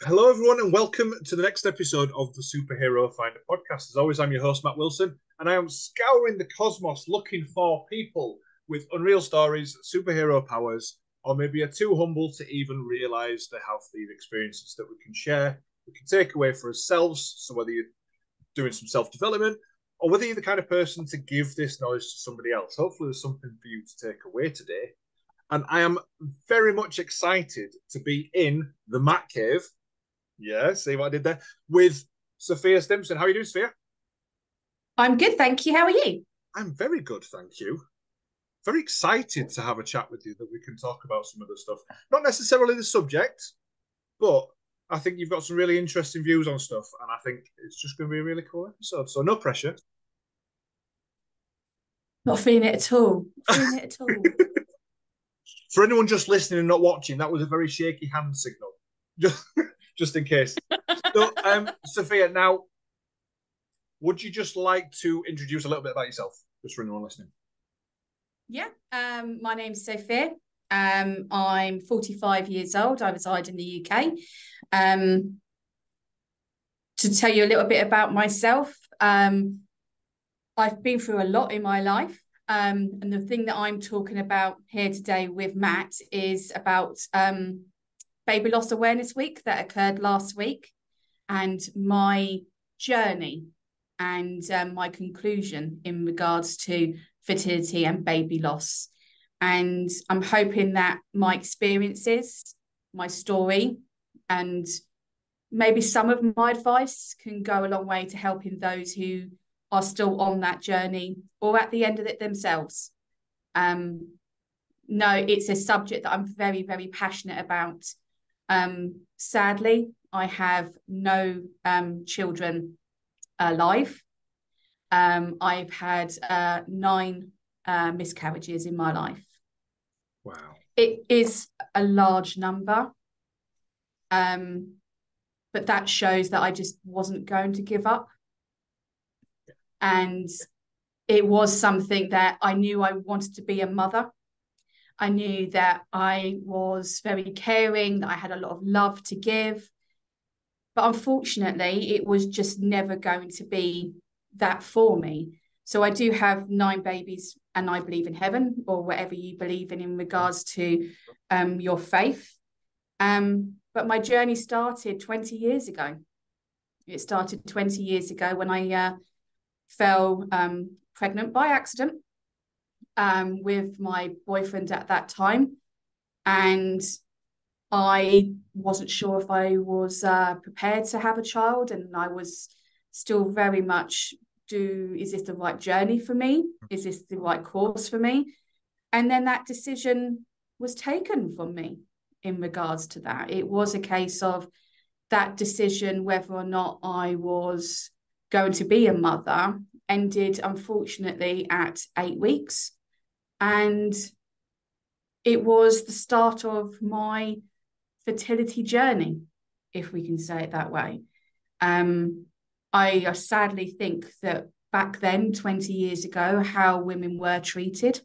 Hello, everyone, and welcome to the next episode of the Superhero Finder podcast. As always, I'm your host, Matt Wilson, and I am scouring the cosmos looking for people with unreal stories, superhero powers, or maybe are too humble to even realize they have these experiences that we can share, we can take away for ourselves. So, whether you're doing some self development or whether you're the kind of person to give this knowledge to somebody else, hopefully, there's something for you to take away today. And I am very much excited to be in the Matt Cave. Yeah, see what I did there? With Sophia Stimpson. How are you doing, Sophia? I'm good, thank you. How are you? I'm very good, thank you. Very excited to have a chat with you that we can talk about some of the stuff. Not necessarily the subject, but I think you've got some really interesting views on stuff, and I think it's just going to be a really cool episode. So no pressure. Not feeling it at all. Not feeling it at all. For anyone just listening and not watching, that was a very shaky hand signal. Just in case. So, Sophia, now, would you just like to introduce a little bit about yourself, just for anyone listening? Yeah, my name's Sophia. I'm 45 years old. I reside in the UK. To tell you a little bit about myself, I've been through a lot in my life. And the thing that I'm talking about here today with Matt is about Baby Loss Awareness Week that occurred last week, and my journey and my conclusion in regards to fertility and baby loss. And I'm hoping that my experiences, my story, and maybe some of my advice can go a long way to helping those who are still on that journey or at the end of it themselves. No, it's a subject that I'm very, very passionate about. Sadly, I have no children alive. I've had 9 miscarriages in my life. Wow. It is a large number, but that shows that I just wasn't going to give up. And it was something that I knew I wanted to be a mother. I knew that I was very caring, that I had a lot of love to give. But unfortunately, it was just never going to be that for me. So I do have 9 babies, and I believe in heaven, or whatever you believe in regards to your faith. But my journey started 20 years ago. It started 20 years ago when I fell pregnant by accident with my boyfriend at that time. And I wasn't sure if I was prepared to have a child, and I was still very much, is this the right journey for me? Is this the right course for me? And then that decision was taken from me in regards to that. It was a case of that decision, whether or not I was going to be a mother, ended unfortunately at 8 weeks. And it was the start of my fertility journey, if we can say it that way. I sadly think that back then, 20 years ago, how women were treated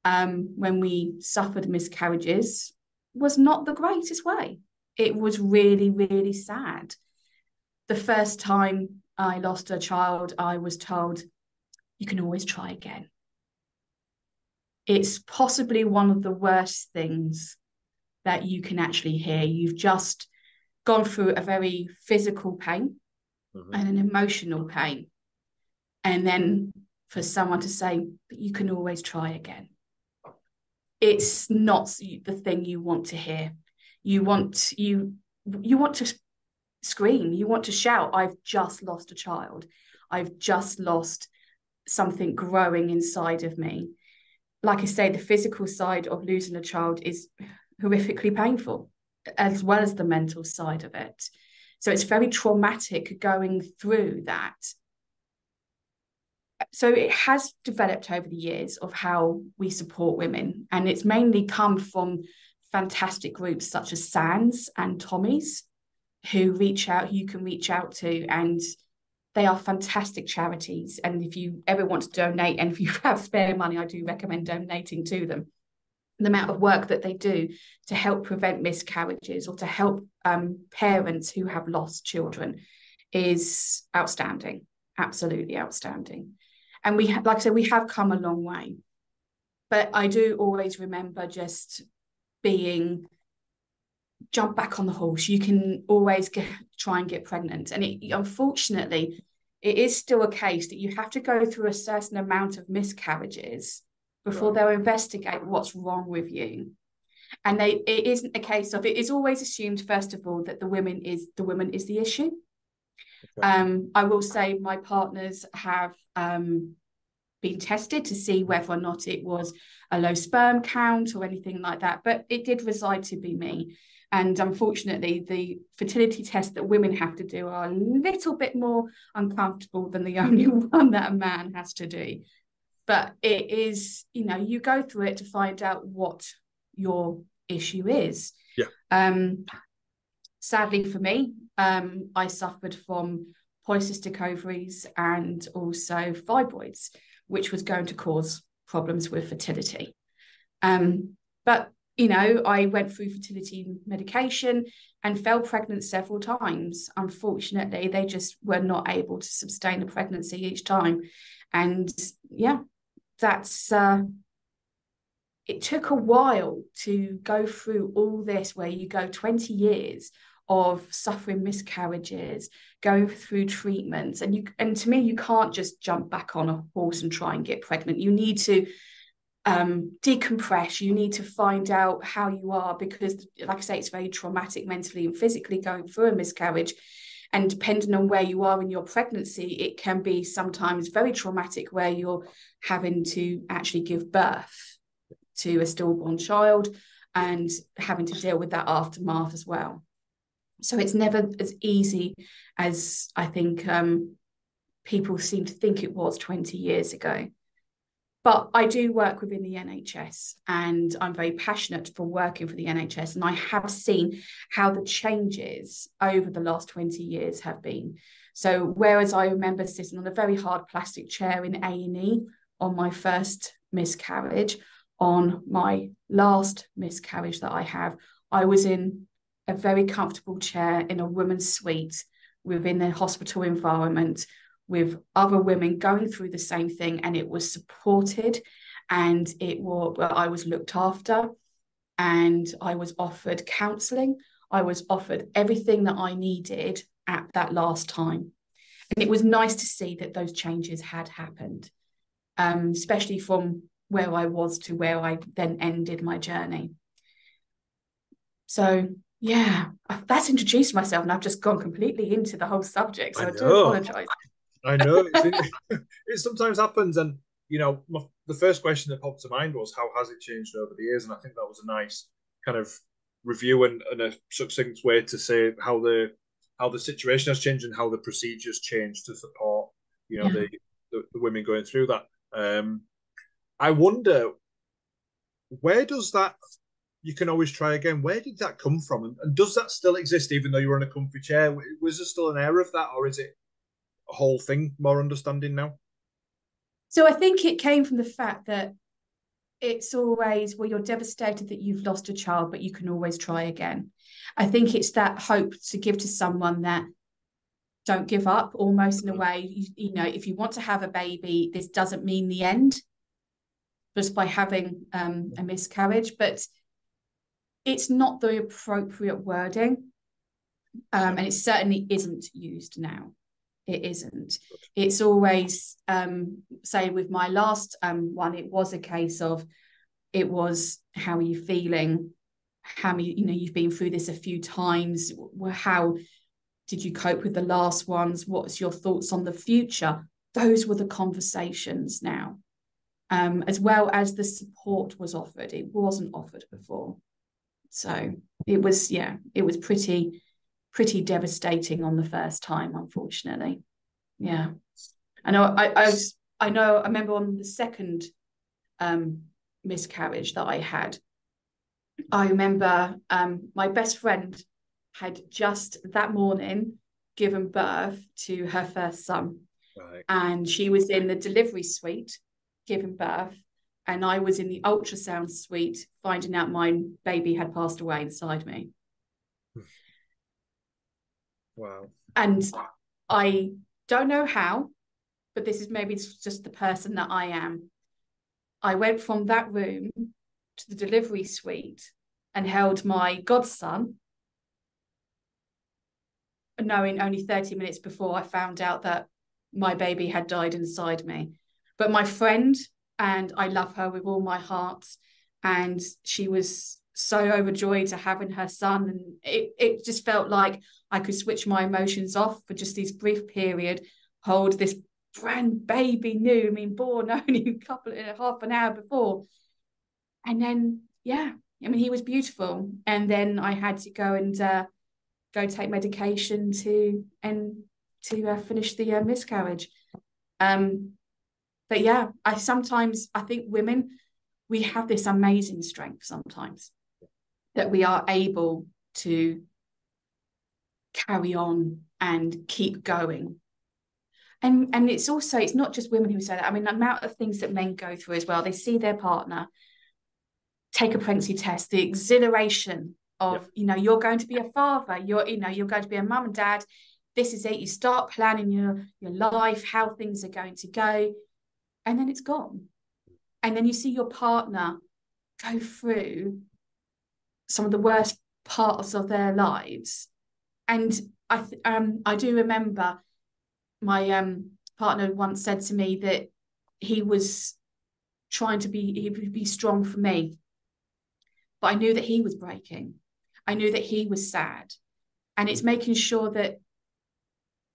when we suffered miscarriages was not the greatest way. It was really, really sad. The first time I lost a child, I was told, you can always try again. It's possibly one of the worst things that you can actually hear. You've just gone through a very physical pain and an emotional pain. And then for someone to say, but you can always try again. It's not the thing you want to hear. You want to scream. You want to shout, I've just lost a child. I've just lost something growing inside of me. Like I say, the physical side of losing a child is horrifically painful, as well as the mental side of it. So it's very traumatic going through that. So it has developed over the years of how we support women, and it's mainly come from fantastic groups such as SANS and Tommy's, who you can reach out to, and they are fantastic charities. And if you ever want to donate, and if you have spare money, I do recommend donating to them. the amount of work that they do to help prevent miscarriages or to help parents who have lost children is outstanding, absolutely outstanding. And we, like I said, we have come a long way. But I do always remember just being, jump back on the horse. You can always try and get pregnant. And unfortunately, it is still a case that you have to go through a certain amount of miscarriages before they'll investigate what's wrong with you. And it isn't a case of, it is always assumed, first of all, that the woman is the issue. Okay. I will say my partners have been tested to see whether or not it was a low sperm count or anything like that, but it did reside to be me. And unfortunately, the fertility tests that women have to do are a little bit more uncomfortable than the only one that a man has to do. But it is, you know, you go through it to find out what your issue is. Yeah. Sadly for me, I suffered from polycystic ovaries and also fibroids, which was going to cause problems with fertility. But, you know, I went through fertility medication and fell pregnant several times. Unfortunately, they just were not able to sustain a pregnancy each time. And yeah, that's it took a while to go through all this, where you go 20 years of suffering miscarriages, going through treatments, and to me, you can't just jump back on a horse and try and get pregnant. You need to decompress. You need to find out how you are, because, like I say, it's very traumatic mentally and physically going through a miscarriage. And depending on where you are in your pregnancy, it can be sometimes very traumatic, where you're having to actually give birth to a stillborn child and having to deal with that aftermath as well. So it's never as easy as I think people seem to think it was 20 years ago. But I do work within the NHS, and I'm very passionate for working for the NHS. And I have seen how the changes over the last 20 years have been. So whereas I remember sitting on a very hard plastic chair in A&E on my first miscarriage, on my last miscarriage that I have, I was in a very comfortable chair in a women's suite within the hospital environment, with other women going through the same thing, and it was supported, and I was looked after, and I was offered counselling. I was offered everything that I needed at that last time. And it was nice to see that those changes had happened, especially from where I was to where I then ended my journey. So yeah, that's introduced myself, and I've just gone completely into the whole subject. So I do apologise. I know it sometimes happens, and you know, the first question that popped to mind was, how has it changed over the years? And I think that was a nice kind of review and a succinct way to say how the situation has changed and how the procedures changed to support, you know, the women going through that. I wonder, where does that "you can always try again," where did that come from? And does that still exist, even though you're in a comfy chair? Was there still an air of that, or is it a whole thing more understanding now? So I think it came from the fact that it's always, well, you're devastated that you've lost a child, but you can always try again. I think it's that hope to give to someone that don't give up, almost in a way. You know, if you want to have a baby, this doesn't mean the end just by having a miscarriage, but it's not the appropriate wording. And it certainly isn't used now. It isn't. It's always, say with my last one, it was a case of, it was, how are you feeling? How many, you know, you've been through this a few times. How did you cope with the last ones? What's your thoughts on the future? Those were the conversations now. As well as the support was offered. It wasn't offered before. So it was, yeah, it was pretty devastating on the first time, unfortunately. Yeah. I remember on the second miscarriage that I had, I remember my best friend had just that morning given birth to her first son. Right. And she was in the delivery suite giving birth. And I was in the ultrasound suite finding out my baby had passed away inside me. Wow. And I don't know how, but this is maybe just the person that I am. I went from that room to the delivery suite and held my godson, knowing only 30 minutes before I found out that my baby had died inside me. But my friend, and I love her with all my heart, and she was so overjoyed to having her son, and it just felt like I could switch my emotions off for just this brief period, hold this brand baby new, I mean, born only half an hour before. And then, yeah, I mean, he was beautiful. And then I had to go and go take medication to finish the miscarriage. But yeah, I think women, we have this amazing strength sometimes that we are able to carry on and keep going. And it's not just women who say that. I mean, the amount of things that men go through as well. They see their partner take a pregnancy test, the exhilaration of, you're going to be a father, you're going to be a mum and dad. This is it. You start planning your life, how things are going to go, and then it's gone. And then you see your partner go through some of the worst parts of their lives. And I do remember my partner once said to me that he was trying to be strong for me, but I knew that he was breaking. I knew that he was sad. And it's making sure that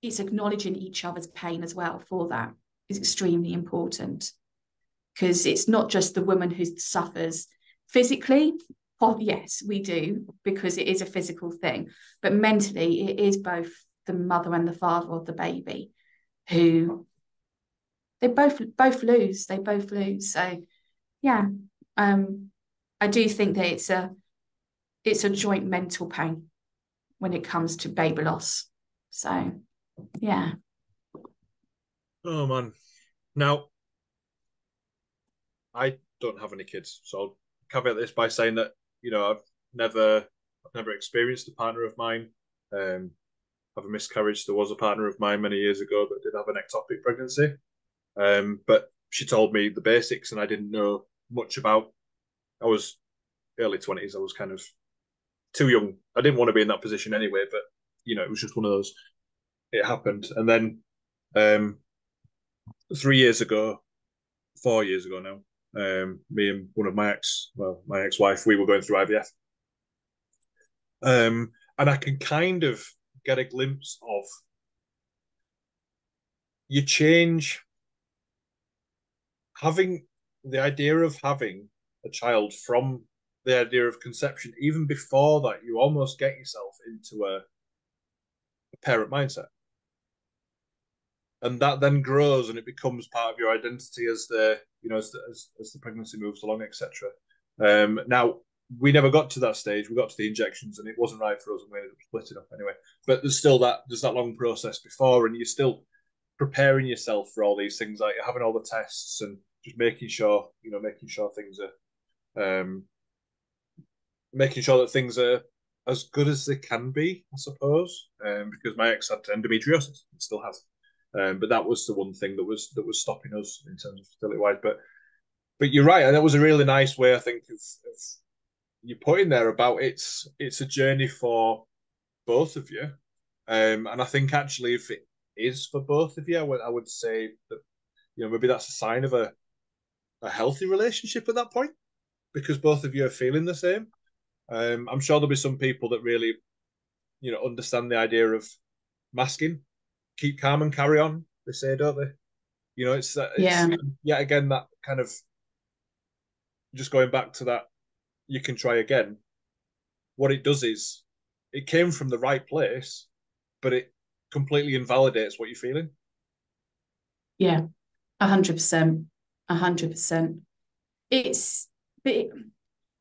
it's acknowledging each other's pain as well. For that is extremely important, because it's not just the woman who suffers physically. Oh, yes, we do, because it is a physical thing, but mentally it is both the mother and the father of the baby who they both lose. So yeah, I do think that it's a joint mental pain when it comes to baby loss. So yeah. Oh man. Now, I don't have any kids, so I'll caveat this by saying that I've never experienced a partner of mine have a miscarriage. There was a partner of mine many years ago that did have an ectopic pregnancy, but she told me the basics, and I didn't know much about. I was early 20s. I was kind of too young. I didn't want to be in that position anyway, but it was just one of those. It happened, and then 3 years ago, 4 years ago now, me and one of my ex-wife, we were going through IVF. And I can kind of get a glimpse of you change having the idea of having a child from the idea of conception. Even before that, you almost get yourself into a parent mindset. And that then grows and it becomes part of your identity as the pregnancy moves along, etc. Now, we never got to that stage. We got to the injections and it wasn't right for us and we ended up splitting up anyway. But there's that long process before, and you're still preparing yourself for all these things, like having all the tests and just making sure things are making sure that things are as good as they can be, I suppose. Because my ex had endometriosis and still has. But that was the one thing that was stopping us in terms of fertility wise. But you're right, and that was a really nice way, I think, of you putting there about it's a journey for both of you. And I think actually, if it is for both of you, I would say that maybe that's a sign of a healthy relationship at that point, because both of you are feeling the same. I'm sure there'll be some people that really, understand the idea of masking. Keep calm and carry on, they say, don't they? It's yet again that kind of just going back to that, you can try again. What it does is it came from the right place, but it completely invalidates what you're feeling. Yeah, 100%. 100%.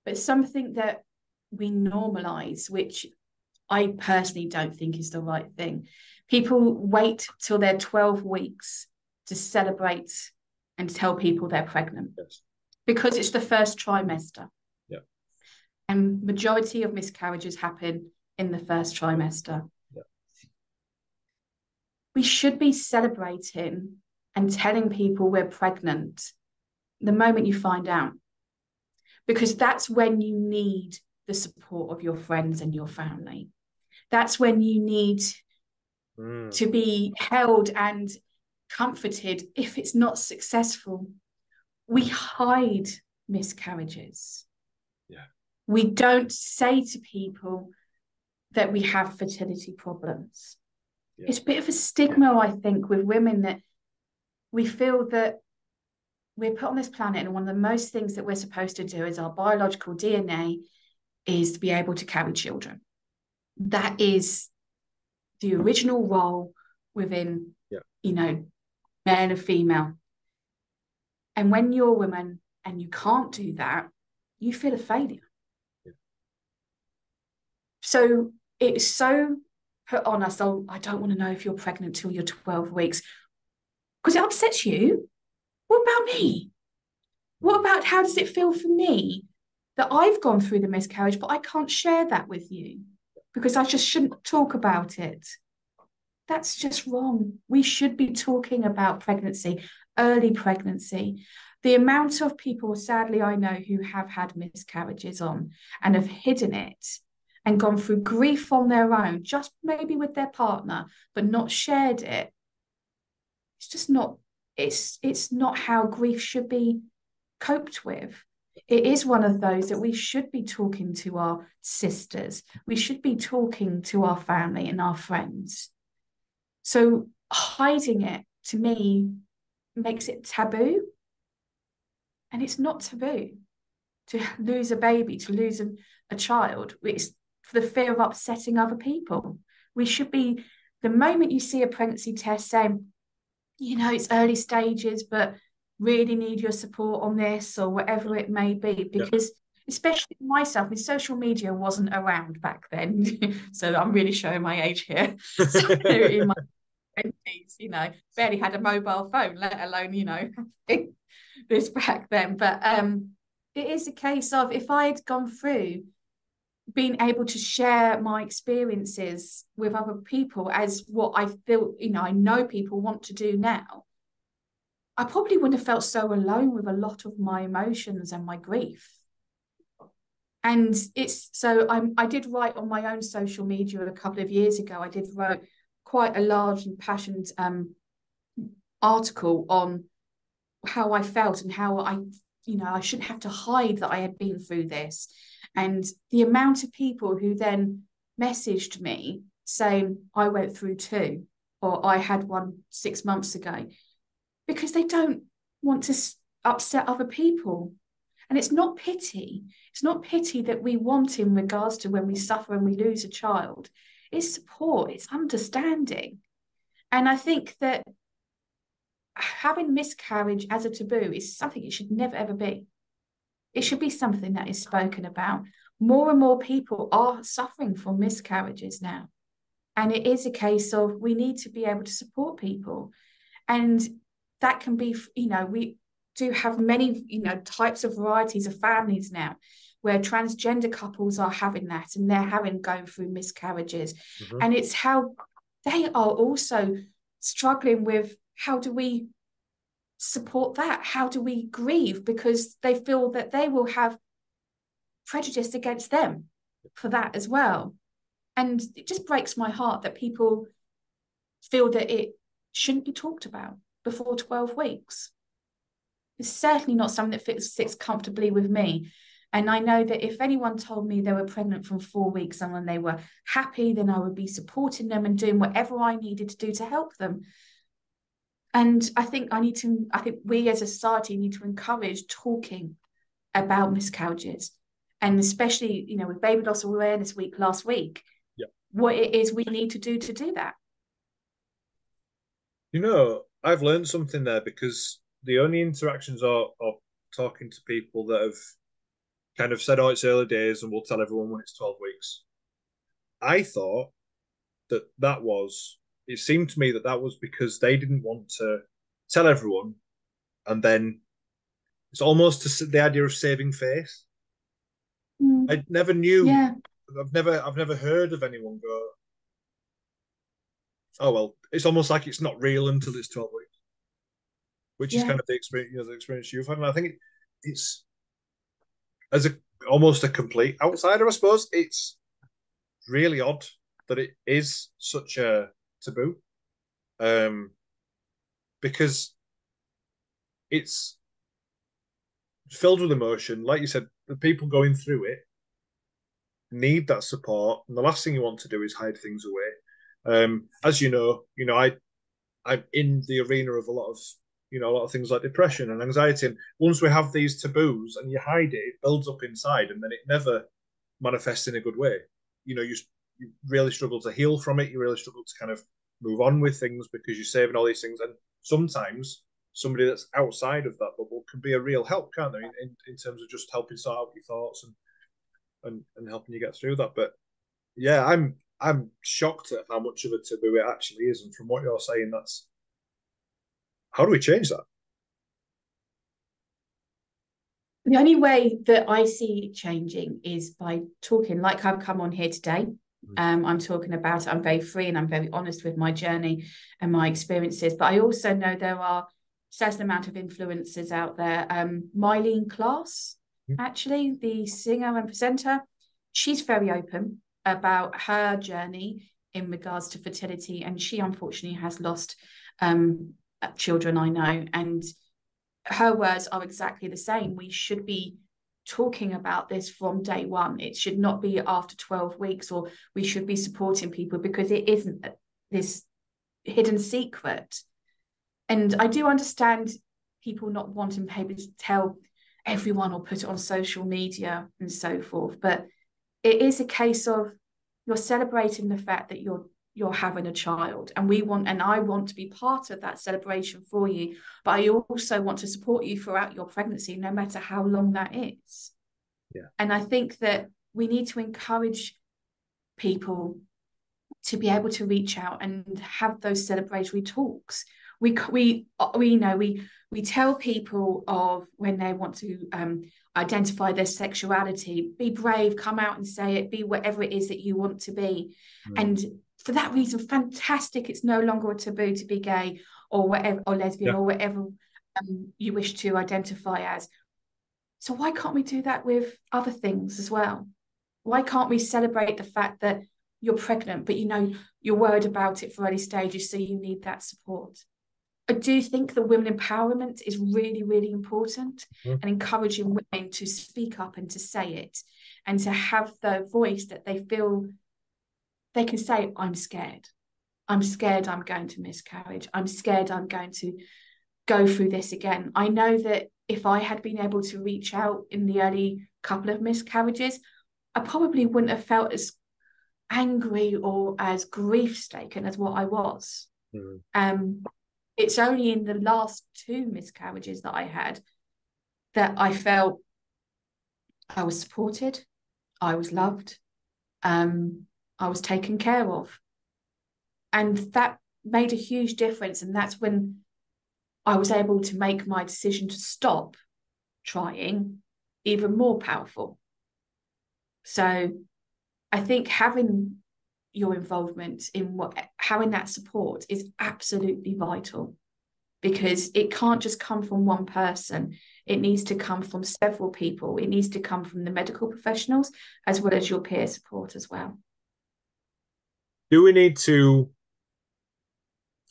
But something that we normalize, which I personally don't think is the right thing. People wait till they're 12 weeks to celebrate and tell people they're pregnant. Yes. because it's the first trimester. Yeah. And majority of miscarriages happen in the first trimester. Yeah. We should be celebrating and telling people we're pregnant the moment you find out, because that's when you need the support of your friends and your family. That's when you need to be held and comforted if it's not successful. We hide miscarriages. Yeah. We don't say to people that we have fertility problems. Yeah. It's a bit of a stigma, I think, with women, that we feel that we're put on this planet and one of the most things that we're supposed to do is our biological DNA is to be able to carry children. That is the original role within, male and female. And when you're a woman and you can't do that, you feel a failure. Yeah. So it's so put on us, oh, I don't want to know if you're pregnant till you're 12 weeks, because it upsets you. What about me? What about how does it feel for me that I've gone through the miscarriage, but I can't share that with you because I just shouldn't talk about it? That's just wrong. We should be talking about pregnancy, early pregnancy. The amount of people, sadly, I know who have had miscarriages on and have hidden it and gone through grief on their own, just maybe with their partner, but not shared it. It's just not, it's not how grief should be coped with. It is one of those that we should be talking to our sisters. We should be talking to our family and our friends. So hiding it, to me, makes it taboo. And it's not taboo to lose a baby, to lose a child. It's for the fear of upsetting other people. We should be, the moment you see a pregnancy test saying, it's early stages, but really need your support on this or whatever it may be, because especially myself, social media wasn't around back then. So I'm really showing my age here. So in my 20s, barely had a mobile phone, let alone, this back then. But it is a case of, if I'd gone through being able to share my experiences with other people as what I feel, I know people want to do now, I probably wouldn't have felt so alone with a lot of my emotions and my grief. And I did write on my own social media a couple of years ago. I did write quite a large and passionate article on how I felt and how I shouldn't have to hide that I had been through this. And the amount of people who then messaged me saying, I went through too, or I had one 6 months ago, because they don't want to upset other people. And it's not pity. It's not pity that we want in regards to when we suffer and we lose a child. It's support, it's understanding. And I think that having miscarriage as a taboo is something it should never, ever be. It should be something that is spoken about. More and more people are suffering from miscarriages now. And it is a case of, we need to be able to support people. And that can be, we do have many, types of varieties of families now where transgender couples are having that, and they're going through miscarriages. Mm-hmm. And it's how they are also struggling with, how do we support that? How do we grieve? Because they feel that they will have prejudice against them for that as well. And it just breaks my heart that people feel that it shouldn't be talked about before 12 weeks. It's certainly not something that sits comfortably with me. And I know that if anyone told me they were pregnant from 4 weeks and when they were happy, then I would be supporting them and doing whatever I needed to do to help them. And I think we as a society need to encourage talking about miscarriages, and especially, with Baby Loss Awareness Week last week, what it is we need to do that. I've learned something there, because the only interactions are talking to people that have kind of said, oh, it's early days and we'll tell everyone when it's 12 weeks. I thought it seemed to me that was because they didn't want to tell everyone and then it's almost the idea of saving face. I never knew. Yeah. I've never heard of anyone go, oh well, it's almost like it's not real until it's 12 weeks, which is Yeah. kind of the experience, the experience you've had. And I think it's as a almost a complete outsider, I suppose. It's really odd that it is such a taboo, because it's filled with emotion. Like you said, the people going through it need that support, and the last thing you want to do is hide things away. As you know, I'm in the arena of a lot of things like depression and anxiety. And once we have these taboos and you hide it, it builds up inside, and then it never manifests in a good way. You really struggle to heal from it. You really struggle to kind of move on with things because you're saving all these things. And sometimes somebody that's outside of that bubble can be a real help, can't they? In terms of just helping sort out your thoughts and helping you get through that. But yeah, I'm shocked at how much of a taboo it actually is. And from what you're saying, that's how do we change that? The only way that I see it changing is by talking, like I've come on here today. I'm talking about it. I'm very free and I'm very honest with my journey and my experiences. But I also know there are a certain amount of influencers out there. Mylene Class, actually, the singer and presenter, she's very open about her journey in regards to fertility. And she unfortunately has lost children, I know. And her words are exactly the same. We should be talking about this from day one. It should not be after 12 weeks, or we should be supporting people because it isn't this hidden secret. And I do understand people not wanting maybe to tell everyone or put it on social media and so forth, but it is a case of you're celebrating the fact that you're having a child, and I want to be part of that celebration for you, but I also want to support you throughout your pregnancy, no matter how long that is. Yeah. And I think that we need to encourage people to be able to reach out and have those celebratory talks. We tell people of when they want to identify their sexuality, be brave, come out and say it, be whatever it is that you want to be. And for that reason, fantastic. It's no longer a taboo to be gay or whatever, or lesbian, or whatever you wish to identify as. So why can't we do that with other things as well? Why can't we celebrate the fact that you're pregnant, but you're worried about it for early stages, so you need that support? I do think that women empowerment is really, really important, and encouraging women to speak up and to say it and to have the voice that they feel they can say, I'm scared. I'm scared I'm going to miscarriage. I'm scared I'm going to go through this again. I know that if I had been able to reach out in the early couple of miscarriages, I probably wouldn't have felt as angry or as grief-stricken as what I was. It's only in the last 2 miscarriages that I had that I felt I was supported, I was loved, I was taken care of. And that made a huge difference. And that's when I was able to make my decision to stop trying even more powerful. So I think having your involvement in having that support is absolutely vital, because it can't just come from one person. It needs to come from several people. It needs to come from the medical professionals as well as your peer support as well. Do we need to,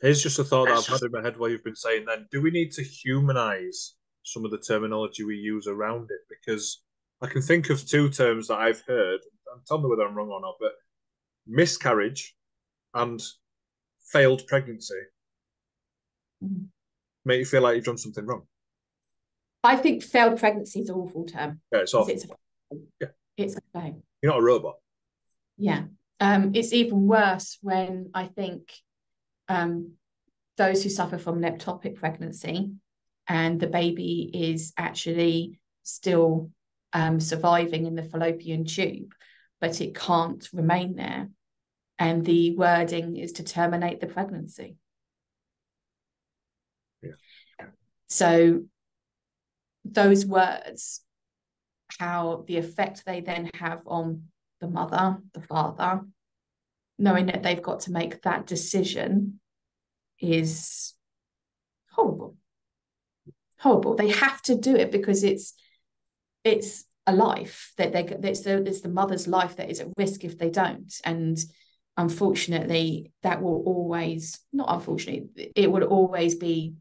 here's just a thought that I've had in my head while you've been saying then, do we need to humanize some of the terminology we use around it? Because I can think of 2 terms that I've heard, and tell me whether I'm wrong or not, but miscarriage and failed pregnancy make you feel like you've done something wrong. I think failed pregnancy is an awful term. Yeah, it's awful. It's a fail. You're not a robot. Yeah. It's even worse when I think those who suffer from an ectopic pregnancy and the baby is actually still surviving in the fallopian tube, but it can't remain there. And the wording is to terminate the pregnancy. Yeah. So those words, how the effect they then have on the mother, the father, knowing that they've got to make that decision is horrible. Horrible. They have to do it because it's a life that it's the mother's life that is at risk if they don't. And unfortunately, that will always, not unfortunately, it will always be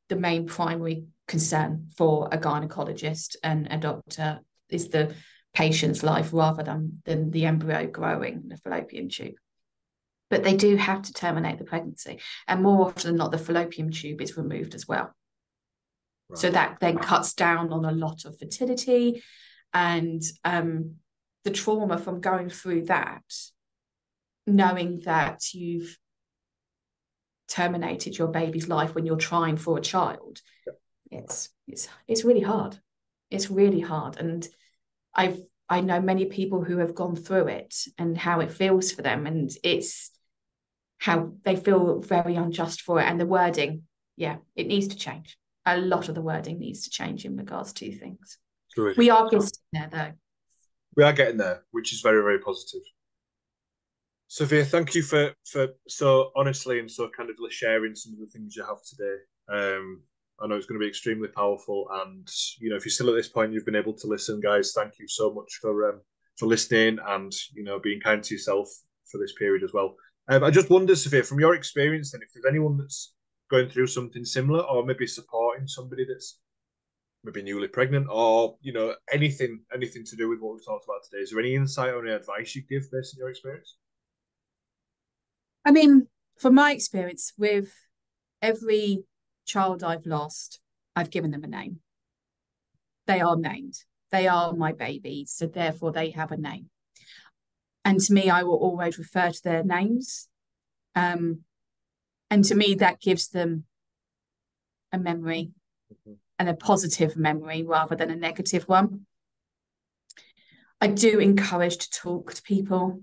the main primary concern for a gynecologist and a doctor, is the patient's life rather than the embryo growing in the fallopian tube. But they do have to terminate the pregnancy, and more often than not, the fallopian tube is removed as well. Right. So that then cuts down on a lot of fertility and the trauma from going through that, knowing that you've terminated your baby's life when you're trying for a child. It's really hard. It's really hard. And I know many people who have gone through it and how it feels for them, and it's how they feel very unjust for it. And the wording, it needs to change. A lot of the wording needs to change in regards to things. Really, we are getting there, though. We are getting there, which is very, very positive. Sophia, thank you for so honestly and so candidly sharing some of the things you have today. I know it's going to be extremely powerful, and if you're still at this point, you've been able to listen, guys. Thank you so much for listening and being kind to yourself for this period as well. I just wonder, Sophia, from your experience, then, if there's anyone that's going through something similar, or maybe supporting somebody that's maybe newly pregnant, or anything to do with what we've talked about today, is there any insight or any advice you give based on your experience? I mean, from my experience, with every child I've lost, I've given them a name. They are named. They are my babies, so therefore they have a name. And to me, I will always refer to their names. And to me, that gives them a memory, and a positive memory rather than a negative one. I do encourage to talk to people.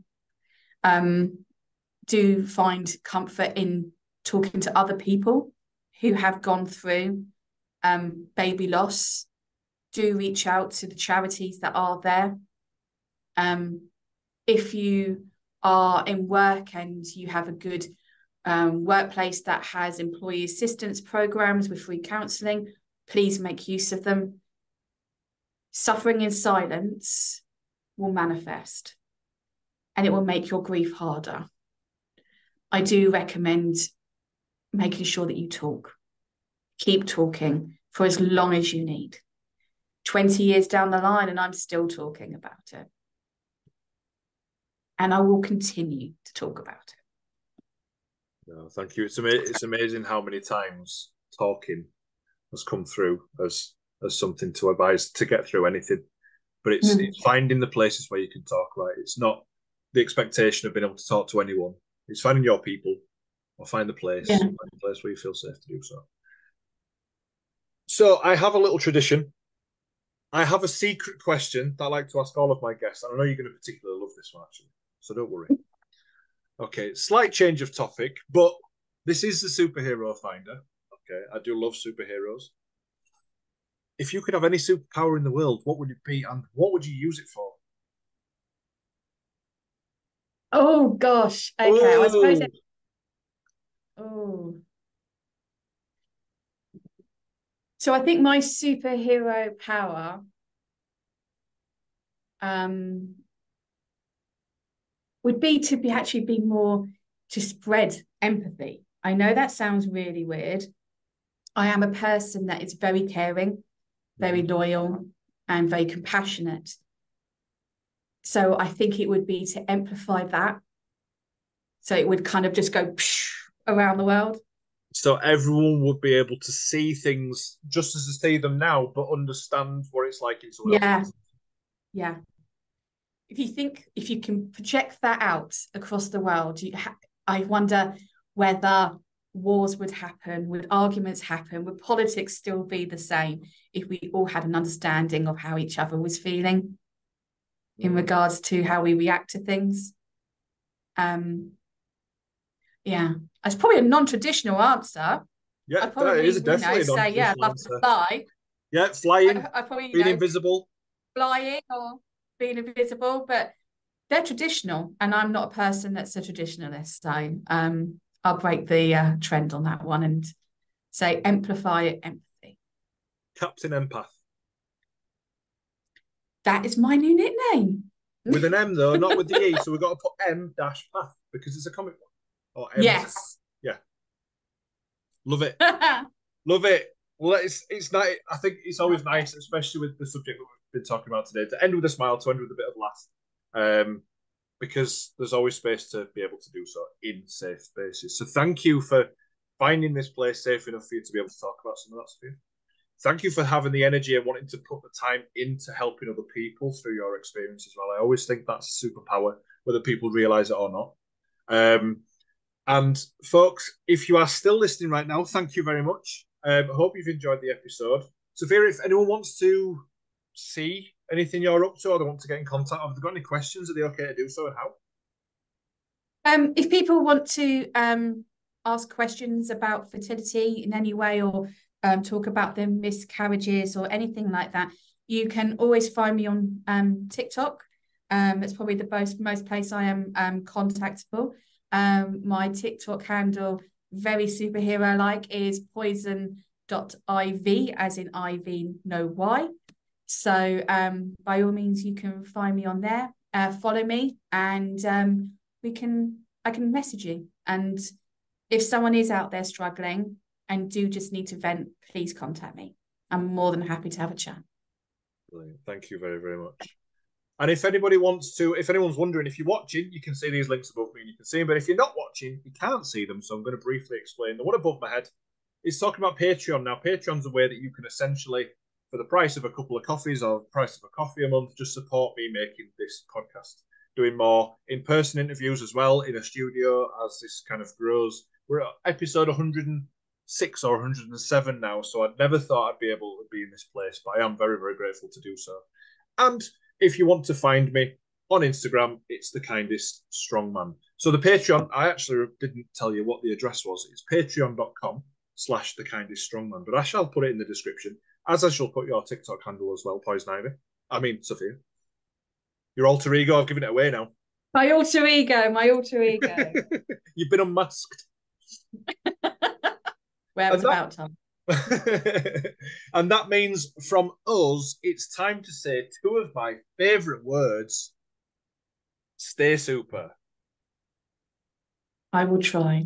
Do find comfort in talking to other people who have gone through baby loss. Do reach out to the charities that are there. If you are in work and you have a good workplace that has employee assistance programs with free counselling, please make use of them. Suffering in silence will manifest, and it will make your grief harder. I do recommend making sure that you talk. Keep talking for as long as you need. 20 years down the line, and I'm still talking about it. And I will continue to talk about it. No, thank you. It's amazing how many times talking has come through as something to advise to get through anything. But it's finding the places where you can talk, right? It's not the expectation of being able to talk to anyone. It's finding your people, or find the place, find the place where you feel safe to do so. So I have a little tradition. I have a secret question that I like to ask all of my guests. And I know you're going to particularly love this one, actually, so don't worry. Okay, slight change of topic, but this is the Superhero Finder. Okay, I do love superheroes. If you could have any superpower in the world, what would it be, and what would you use it for? Oh gosh. Okay, I suppose it... So I think my superhero power would be to actually be more to spread empathy. I know that sounds really weird. I am a person that is very caring, very loyal, and very compassionate. So I think it would be to amplify that. So it would kind of just go around the world. So everyone would be able to see things just as they see them now, but understand what it's like in someone else's. Yeah. If you can project that out across the world, I wonder whether wars would happen, would arguments happen, would politics still be the same if we all had an understanding of how each other was feeling in regards to how we react to things. It's probably a non-traditional answer. Yeah, that is definitely a non-traditional I'd love to fly. Yeah, flying, I probably, being invisible. flying or being invisible, but they're traditional, and I'm not a person that's a traditionalist. So I'll break the trend on that one and say amplify empathy. Captain Empath. That is my new nickname. With an M though, not with the E. So we've got to put M-path because it's a comic book. Or M. Yes. Yeah. Love it. Love it. Well, it's nice. I think it's always nice, especially with the subject that we've been talking about today, to end with a smile, to end with a bit of laugh, because there's always space to be able to do so in safe spaces. So thank you for finding this place safe enough for you to be able to talk about some of that stuff. Thank you for having the energy and wanting to put the time into helping other people through your experience as well. I always think that's a superpower, whether people realise it or not. And folks, if you are still listening right now, thank you very much. I hope you've enjoyed the episode. Sophia, if anyone wants to see anything you're up to, or they want to get in contact, have they got any questions? Are they okay to do so, and how? If people want to ask questions about fertility in any way, or talk about their miscarriages or anything like that, you can always find me on TikTok. It's probably the most place I am contactable. My TikTok handle, very superhero-like, is poison.iv, as in IV, no Y. So by all means, you can find me on there. Follow me, and I can message you. And if someone is out there struggling and do just need to vent, please contact me. I'm more than happy to have a chat. Brilliant. Thank you very, very much. And if anyone's wondering, if you're watching, you can see these links above me and you can see them. But if you're not watching, you can't see them. So I'm going to briefly explain. The one above my head is talking about Patreon. Now, Patreon's a way that you can essentially, for the price of a couple of coffees or the price of a coffee a month, just support me making this podcast, doing more in-person interviews as well in a studio as this kind of grows. We're at episode 106 or 107 now, so I never thought I'd be able to be in this place, but I am very, very grateful to do so. And if you want to find me on Instagram, it's The Kindest Strongman. So the Patreon, I actually didn't tell you what the address was. It's patreon.com/The Kindest Strongman, but I shall put it in the description, as I shall put your TikTok handle as well, Poison Ivy. I mean, Sophia. Your alter ego, I've given it away now. My alter ego. You've been unmasked. Well, it's about time. And that means from us, it's time to say two of my favourite words. Stay super. I will try.